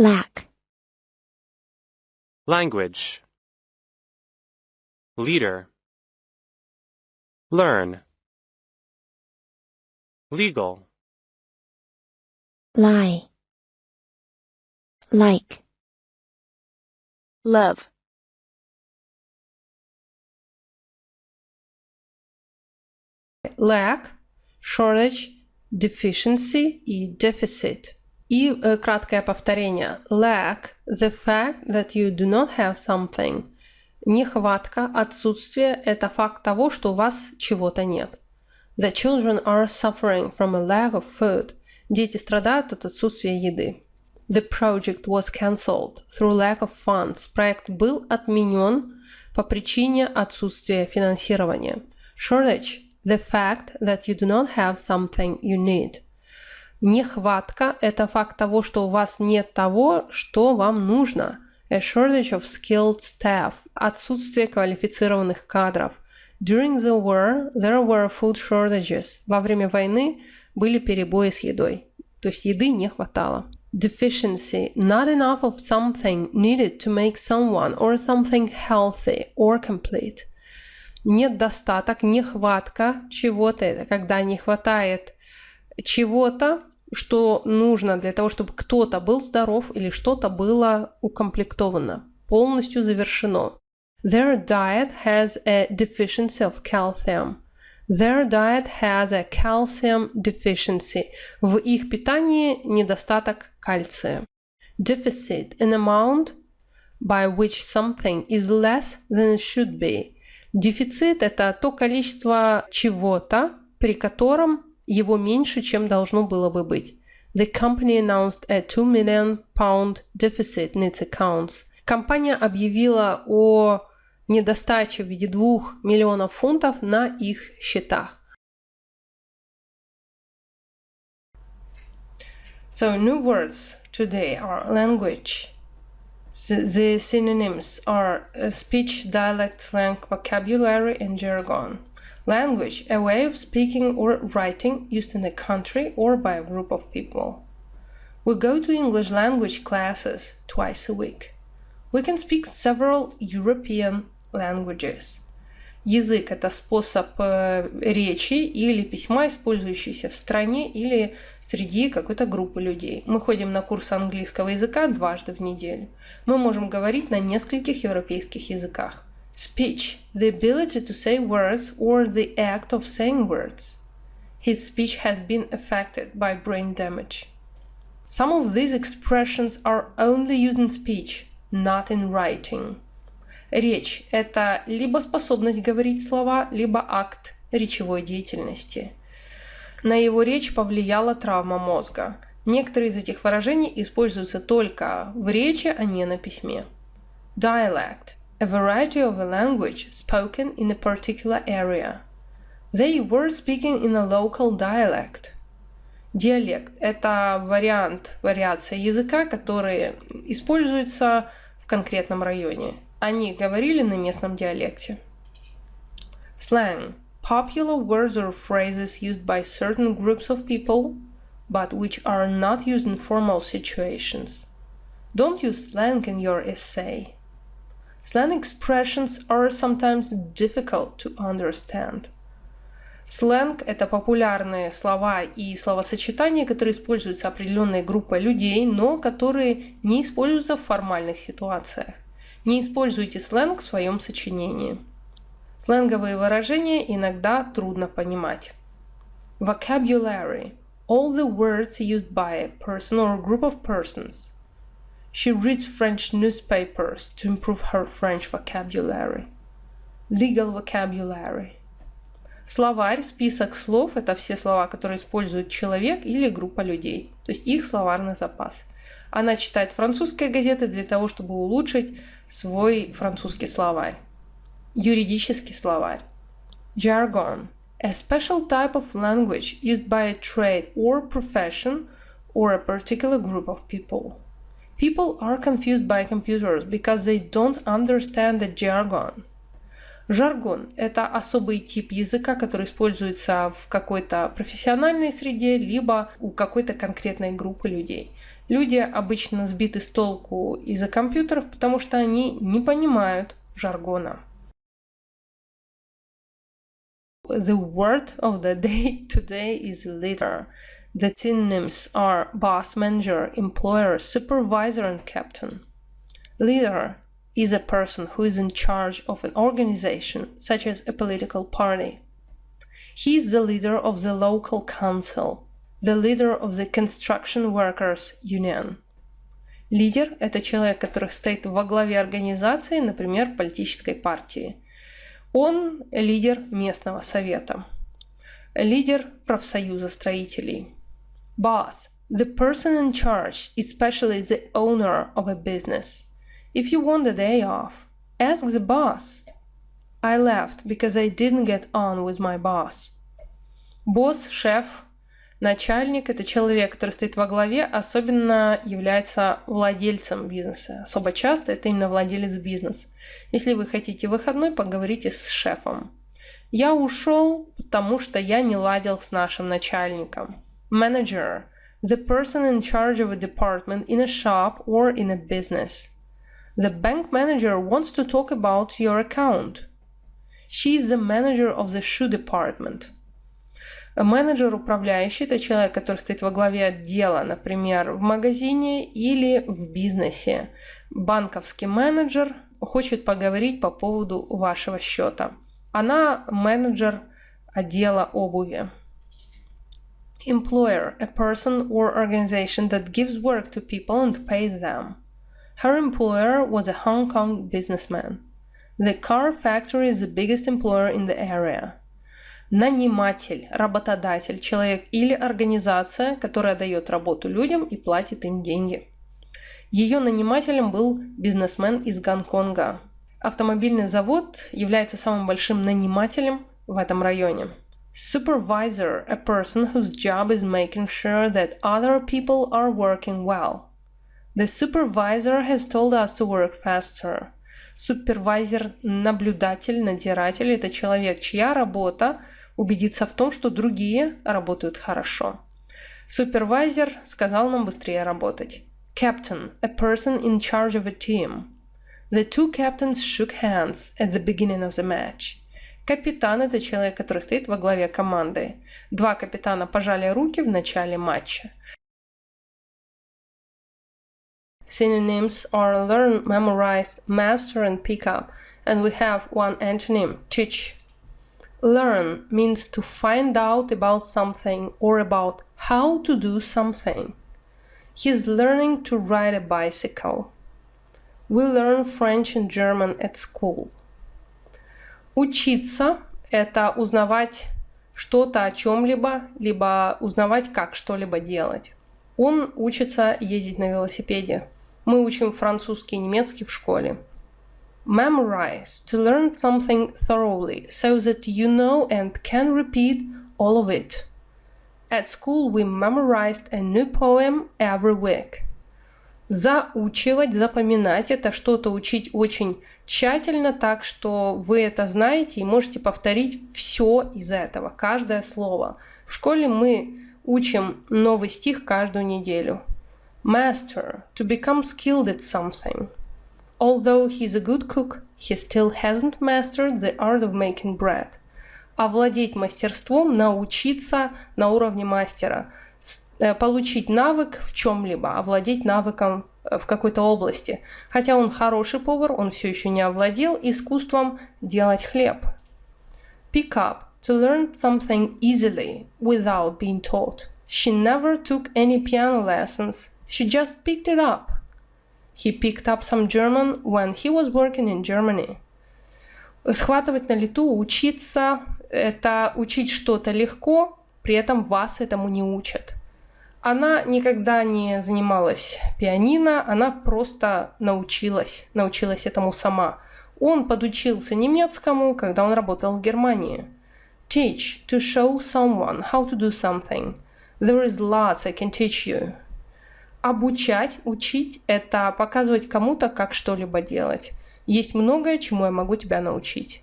lack, language, leader, learn, legal, lie, like, love, lack, shortage, deficiency и deficit. И краткое повторение. Lack, the fact that you do not have something. Нехватка, отсутствие – это факт того, что у вас чего-то нет. The children are suffering from a lack of food. Дети страдают от отсутствия еды. The project was cancelled through lack of funds. Проект был отменен по причине отсутствия финансирования. Shortage – the fact that you do not have something you need. Нехватка – это факт того, что у вас нет того, что вам нужно. A shortage of skilled staff – отсутствие квалифицированных кадров. During the war, there were food shortages. Во время войны были перебои с едой. То есть еды не хватало. Deficiency – not enough of something needed to make someone or something healthy or complete. Недостаток, нехватка чего-то – это когда не хватает чего-то, что нужно для того, чтобы кто-то был здоров или что-то было укомплектовано, полностью завершено. Their diet has a deficiency of calcium. Their diet has a calcium deficiency. В их питании недостаток кальция. Deficit – an amount by which something is less than it should be. Дефицит – это то количество чего-то, при котором его меньше, чем должно было бы быть. The company announced a £2 million deficit in its accounts. Компания объявила о недостаче в виде 2 миллионов фунтов на их счетах. So new words today are language. The synonyms are speech, dialect, slang, vocabulary, and jargon. Language, a way of speaking or writing used in a country or by a group of people. We go to English language classes twice a week. We can speak several European languages. Язык – это способ речи или письма, использующийся в стране или среди какой-то группы людей. Мы ходим на курсы английского языка дважды в неделю. Мы можем говорить на нескольких европейских языках. Speech – the ability to say words or the act of saying words. His speech has been affected by brain damage. Some of these expressions are only used in speech, not in writing. Речь – это либо способность говорить слова, либо акт речевой деятельности. На его речь повлияла травма мозга. Некоторые из этих выражений используются только в речи, а не на письме. Dialect – a variety of a language spoken in a particular area. They were speaking in a local dialect. Диалект – это вариация языка, который используется в конкретном районе. Они говорили на местном диалекте. Slang – popular words or phrases used by certain groups of people, but which are not used in formal situations. Don't use slang in your essay. Slang expressions are sometimes difficult to understand. Сленг – это популярные слова и словосочетания, которые используются определенной группой людей, но которые не используются в формальных ситуациях. Не используйте сленг в своем сочинении. Сленговые выражения иногда трудно понимать. Vocabulary – all the words used by a person or group of persons. She reads French newspapers to improve her French vocabulary. Legal vocabulary. Словарь, список слов – это все слова, которые использует человек или группа людей, то есть их словарный запас. Она читает французские газеты для того, чтобы улучшить свой французский словарь. Юридический словарь. Jargon – a special type of language used by a trade or profession or a particular group of people. People are confused by computers because they don't understand the jargon. Жаргон – это особый тип языка, который используется в какой-то профессиональной среде, либо у какой-то конкретной группы людей. Люди обычно сбиты с толку из-за компьютеров, потому что они не понимают жаргона. The word of the day today is leader. The synonyms are boss, manager, employer, supervisor, and captain. Leader is a person who is in charge of an organization, such as a political party. He is the leader of the local council, the leader of the construction workers union. Лидер – это человек, который стоит во главе организации, например, политической партии. Он лидер местного совета. Лидер профсоюза строителей. Boss – the person in charge, especially the owner of a business. If you want a day off, ask the boss. I left because I didn't get on with my boss. Босс, шеф, начальник – это человек, который стоит во главе, особенно является владельцем бизнеса. Особо часто это именно владелец бизнеса. Если вы хотите выходной, поговорите с шефом. Я ушел, потому что я не ладил с нашим начальником. Manager – the person in charge of a department in a shop or in a business. The bank manager wants to talk about your account. She is the manager of the shoe department. Менеджер, управляющий – это человек, который стоит во главе отдела, например, в магазине или в бизнесе. Банковский менеджер хочет поговорить по поводу вашего счета. Она менеджер отдела обуви. Employer – a person or organization that gives work to people and pays them. Her employer was a Hong Kong businessman. The car factory is the biggest employer in the area. Наниматель, работодатель, человек или организация, которая дает работу людям и платит им деньги. Ее нанимателем был бизнесмен из Гонконга. Автомобильный завод является самым большим нанимателем в этом районе. Supervisor – a person whose job is making sure that other people are working well. The supervisor has told us to work faster. Супервайзер, наблюдатель, надзиратель – это человек, чья работа убедиться в том, что другие работают хорошо. Супервайзер сказал нам быстрее работать. Captain – a person in charge of a team. The two captains shook hands at the beginning of the match. Капитан – это человек, который стоит во главе команды. Два капитана пожали руки в начале матча. Synonyms are learn, memorize, master, and pick up. And we have one antonym, teach. Learn means to find out about something or about how to do something. He's learning to ride a bicycle. We learn French and German at school. Учиться – это узнавать что-то о чем-либо, либо узнавать, как что-либо делать. Он учится ездить на велосипеде. Мы учим французский и немецкий в школе. Memorize – to learn something thoroughly, so that you know and can repeat all of it. At school we memorized a new poem every week. Заучивать, запоминать – это что-то учить очень тщательно, так что вы это знаете и можете повторить все из этого, каждое слово. В школе мы учим новый стих каждую неделю. Master – to become skilled at something. Although he's a good cook, he still hasn't mastered the art of making bread. Овладеть мастерством, научиться на уровне мастера. Получить навык в чем-либо, овладеть навыком в какой-то области. Хотя он хороший повар, он все еще не овладел искусством делать хлеб. Pick up – to learn something easily without being taught. She never took any piano lessons. She just picked it up. He picked up some German when he was working in Germany. Схватывать на лету, учиться – это учить что-то легко, при этом вас этому не учат. Она никогда не занималась пианино, она просто научилась этому сама. Он подучился немецкому, когда он работал в Германии. Teach – to show someone how to do something. There is lots I can teach you. Обучать, учить – это показывать кому-то, как что-либо делать. Есть многое, чему я могу тебя научить.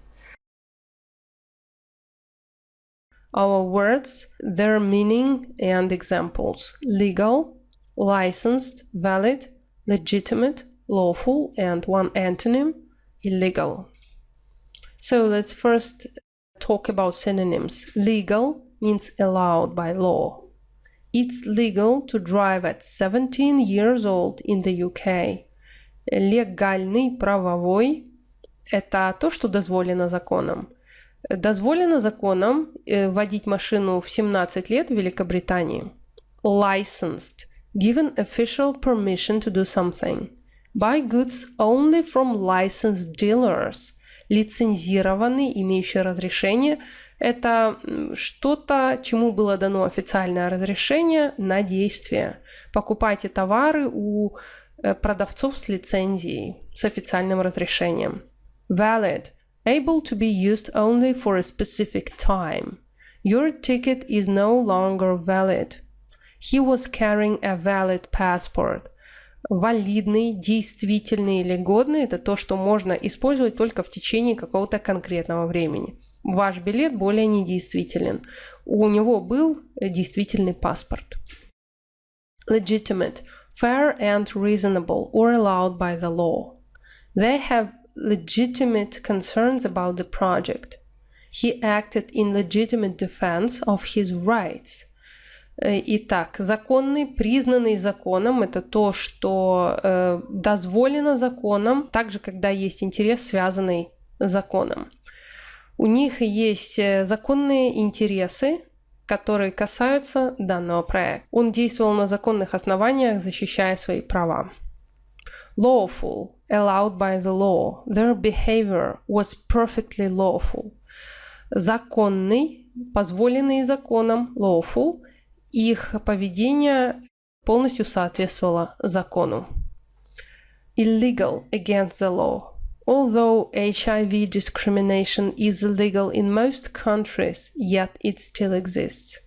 Our words, their meaning and examples. Legal, licensed, valid, legitimate, lawful, and one antonym, illegal. So let's first talk about synonyms. Legal means allowed by law. It's legal to drive at 17 years old in the UK. Легальный, правовой – это то, что дозволено законом. Дозволено законом водить машину в 17 лет в Великобритании. Licensed – given official permission to do something. Buy goods only from licensed dealers. Лицензированный, имеющий разрешение – это что-то, чему было дано официальное разрешение на действие. Покупайте товары у продавцов с лицензией, с официальным разрешением. Valid – able to be used only for a specific time. Your ticket is no longer valid. He was carrying a valid passport. Валидный, действительный или годный – это то, что можно использовать только в течение какого-то конкретного времени. Ваш билет более недействителен. У него был действительный паспорт. Legitimate – fair and reasonable or allowed by the law. They have legitimate concerns about the project. He acted in legitimate defense of his rights. Итак, законный, признанный законом – это то, что дозволено законом, также когда есть интерес, связанный с законом. У них есть законные интересы, которые касаются данного проекта. Он действовал на законных основаниях, защищая свои права. Lawful – allowed by the law. Their behavior was perfectly lawful. Законный, позволенный законом, lawful – их поведение полностью соответствовало закону. Illegal – against the law. Although HIV discrimination is illegal in most countries, yet it still exists.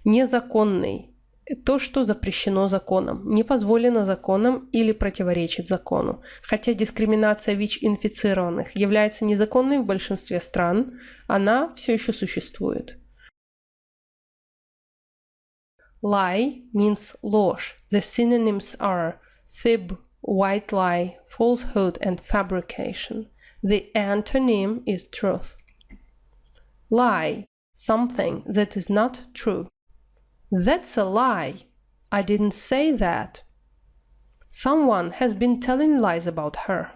Незаконный – то, что запрещено законом, не позволено законом или противоречит закону. Хотя дискриминация ВИЧ-инфицированных является незаконной в большинстве стран, она все еще существует. Lie means ложь. The synonyms are fib, white lie, falsehood, and fabrication. The antonym is truth. Lie, something that is not true. That's a lie. I didn't say that. Someone has been telling lies about her.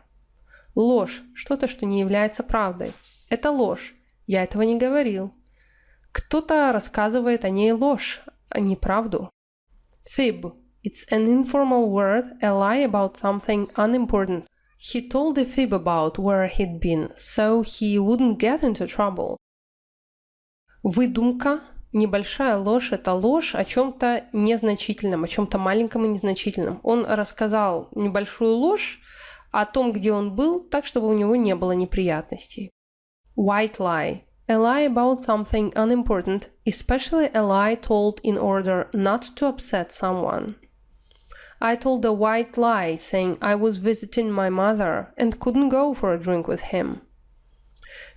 Ложь, что-то, что не является правдой. Это ложь. Я этого не говорил. Кто-то рассказывает о ней ложь, а не правду. Fib. It's an informal word, a lie about something unimportant. He told a fib about where he'd been, so he wouldn't get into trouble. Выдумка. Небольшая ложь – это ложь о чем-то незначительном, о чем-то маленьком и незначительном. Он рассказал небольшую ложь о том, где он был, так, чтобы у него не было неприятностей. White lie. A lie about something unimportant, especially a lie told in order not to upset someone. I told a white lie, saying I was visiting my mother and couldn't go for a drink with him.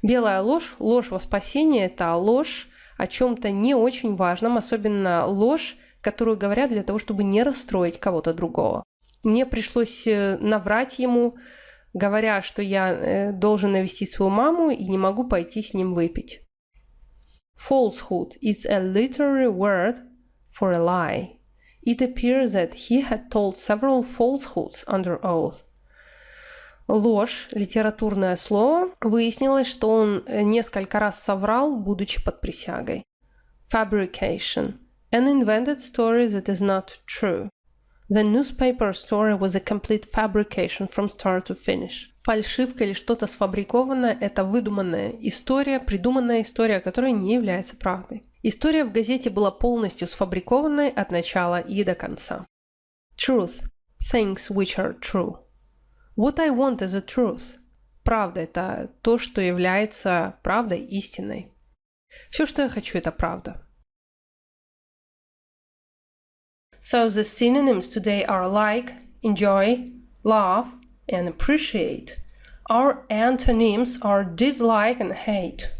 Белая ложь, ложь во спасение – это ложь о чем-то не очень важном, особенно ложь, которую говорят для того, чтобы не расстроить кого-то другого. Мне пришлось наврать ему, говоря, что я должен навестить свою маму и не могу пойти с ним выпить. Falsehood is a literary word for a lie. It appears that he had told several falsehoods under oath. Ложь, литературное слово, выяснилось, что он несколько раз соврал, будучи под присягой. Fabrication, an invented story that is not true. The newspaper story was a complete fabrication from start to finish. Фальшивка или что-то сфабрикованное – это выдуманная история, придуманная история, которая не является правдой. История в газете была полностью сфабрикованной от начала и до конца. Truth – things which are true. What I want is a truth. Правда – это то, что является правдой, истиной. Все, что я хочу – это правда. So the synonyms today are like, enjoy, love, and appreciate. Our antonyms are dislike and hate.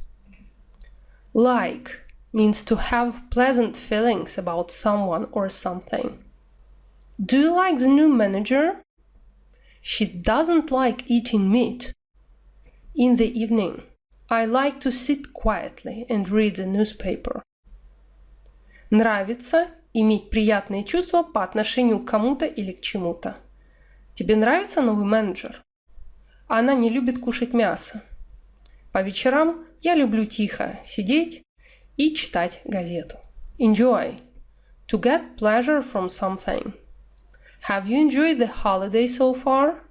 Like means to have pleasant feelings about someone or something. Do you like the new manager? She doesn't like eating meat. In the evening, I like to sit quietly and read the newspaper. Нравится иметь приятные чувства по отношению к кому-то или к чему-то. Тебе нравится новый менеджер? Она не любит кушать мясо. По вечерам я люблю тихо сидеть и читать газету. Enjoy. To get pleasure from something. Have you enjoyed the holiday so far?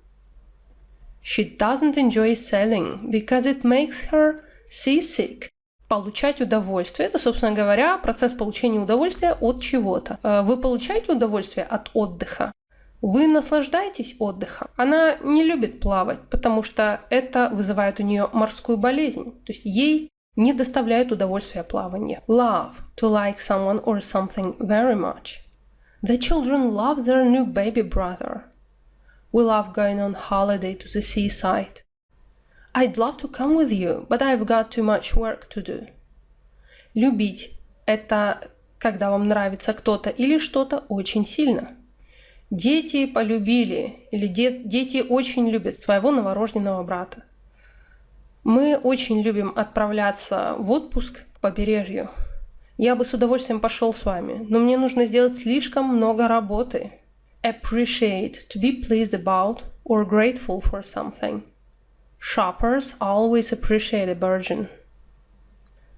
She doesn't enjoy selling because it makes her seasick. Получать удовольствие – это, собственно говоря, процесс получения удовольствия от чего-то. Вы получаете удовольствие от отдыха. Вы наслаждаетесь отдыхом. Она не любит плавать, потому что это вызывает у нее морскую болезнь. То есть ей не доставляет удовольствия плавание. Love, to like someone or something very much. The children love their new baby brother. We love going on holiday to the seaside. I'd love to come with you, but I've got too much work to do. Любить – это когда вам нравится кто-то или что-то очень сильно. Дети полюбили, или дети очень любят своего новорожденного брата. Мы очень любим отправляться в отпуск к побережью. Я бы с удовольствием пошел с вами, но мне нужно сделать слишком много работы. Appreciate, to be pleased about, or grateful for something. Shoppers always appreciate a bargain.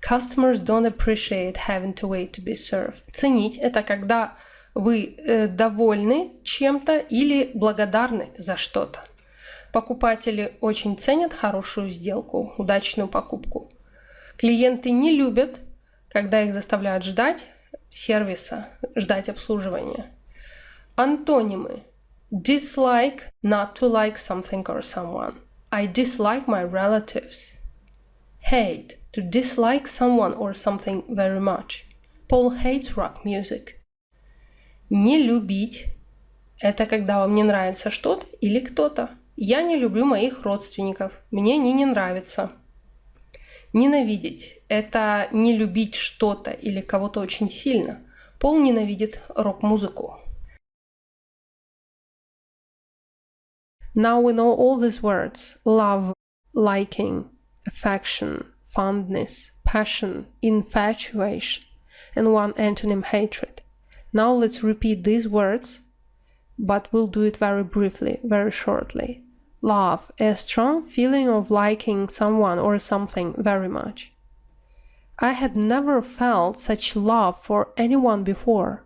Customers don't appreciate having to wait to be served. Ценить – это когда вы довольны чем-то или благодарны за что-то. Покупатели очень ценят хорошую сделку, удачную покупку. Клиенты не любят, когда их заставляют ждать сервиса, ждать обслуживания. Антонимы. Dislike, not to like something or someone. I dislike my relatives. Hate, to dislike someone or something very much. Paul hates rock music. Не любить – это когда вам не нравится что-то или кто-то. Я не люблю моих родственников, мне они не нравятся. Ненавидеть – это не любить что-то или кого-то очень сильно. Пол ненавидит рок-музыку. Now we know all these words: love, liking, affection, fondness, passion, infatuation, and one antonym, hatred. Now let's repeat these words, but we'll do it very briefly, very shortly. Love, a strong feeling of liking someone or something very much. I had never felt such love for anyone before.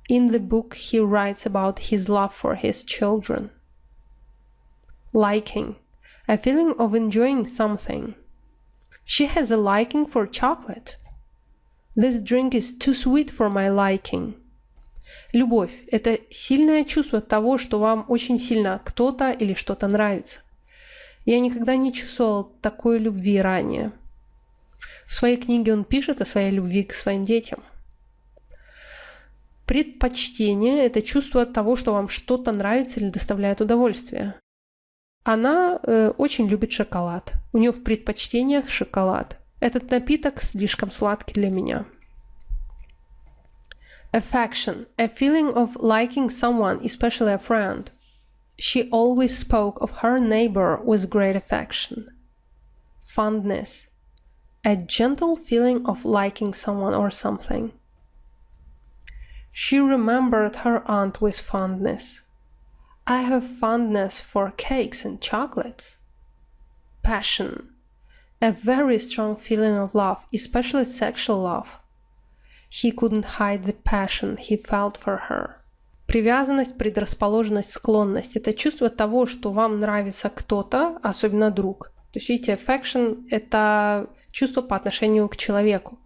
In the book, he writes about his love for his children. Liking, a feeling of enjoying something. She has a liking for chocolate. This drink is too sweet for my liking. Любовь – это сильное чувство того, что вам очень сильно кто-то или что-то нравится. Я никогда не чувствовал такой любви ранее. В своей книге он пишет о своей любви к своим детям. Предпочтение – это чувство того, что вам что-то нравится или доставляет удовольствие. Она очень любит шоколад. У нее в предпочтениях шоколад. Этот напиток слишком сладкий для меня. Affection, a feeling of liking someone, especially a friend. She always spoke of her neighbor with great affection. Fondness, a gentle feeling of liking someone or something. She remembered her aunt with fondness. I have fondness for cakes and chocolates. Passion, a very strong feeling of love, especially sexual love. He couldn't hide the passion he felt for her. Привязанность, предрасположенность, склонность – это чувство того, что вам нравится кто-то, особенно друг. То есть, видите, affection – это чувство по отношению к человеку.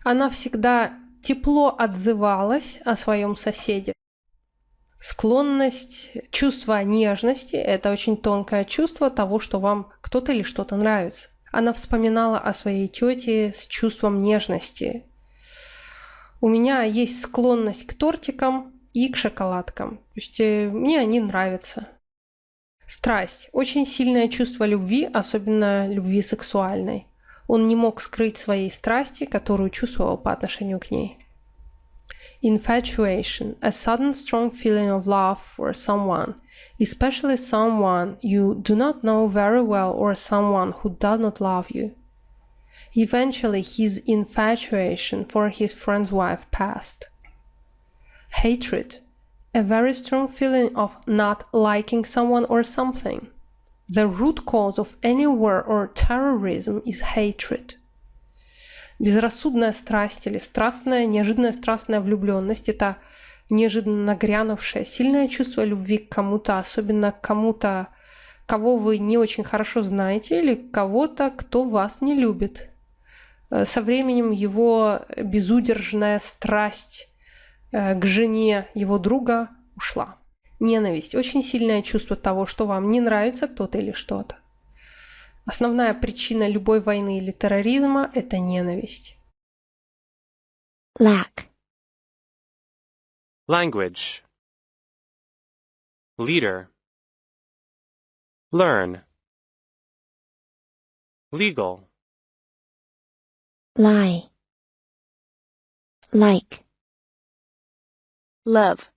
Она всегда тепло отзывалась о своем соседе. Склонность, чувство нежности – это очень тонкое чувство того, что вам кто-то или что-то нравится. Она вспоминала о своей тете с чувством нежности. У меня есть склонность к тортикам и к шоколадкам. То есть мне они нравятся. Страсть – очень сильное чувство любви, особенно любви сексуальной. Он не мог скрыть своей страсти, которую чувствовал по отношению к ней. Infatuation, a sudden strong feeling of love for someone, especially someone you do not know very well or someone who does not love you. Eventually, his infatuation for his friend's wife passed. Hatred, a very strong feeling of not liking someone or something. The root cause of any war or terrorism is hatred. Безрассудная страсть или страстная, неожиданная страстная влюбленность – это неожиданно нагрянувшее сильное чувство любви к кому-то, особенно к кому-то, кого вы не очень хорошо знаете, или кого-то, кто вас не любит. Со временем его безудержная страсть к жене его друга ушла. Ненависть – очень сильное чувство того, что вам не нравится кто-то или что-то. Основная причина любой войны или терроризма – это ненависть. Lack. Language. Leader. Learn. Legal. Lie. Like. Love.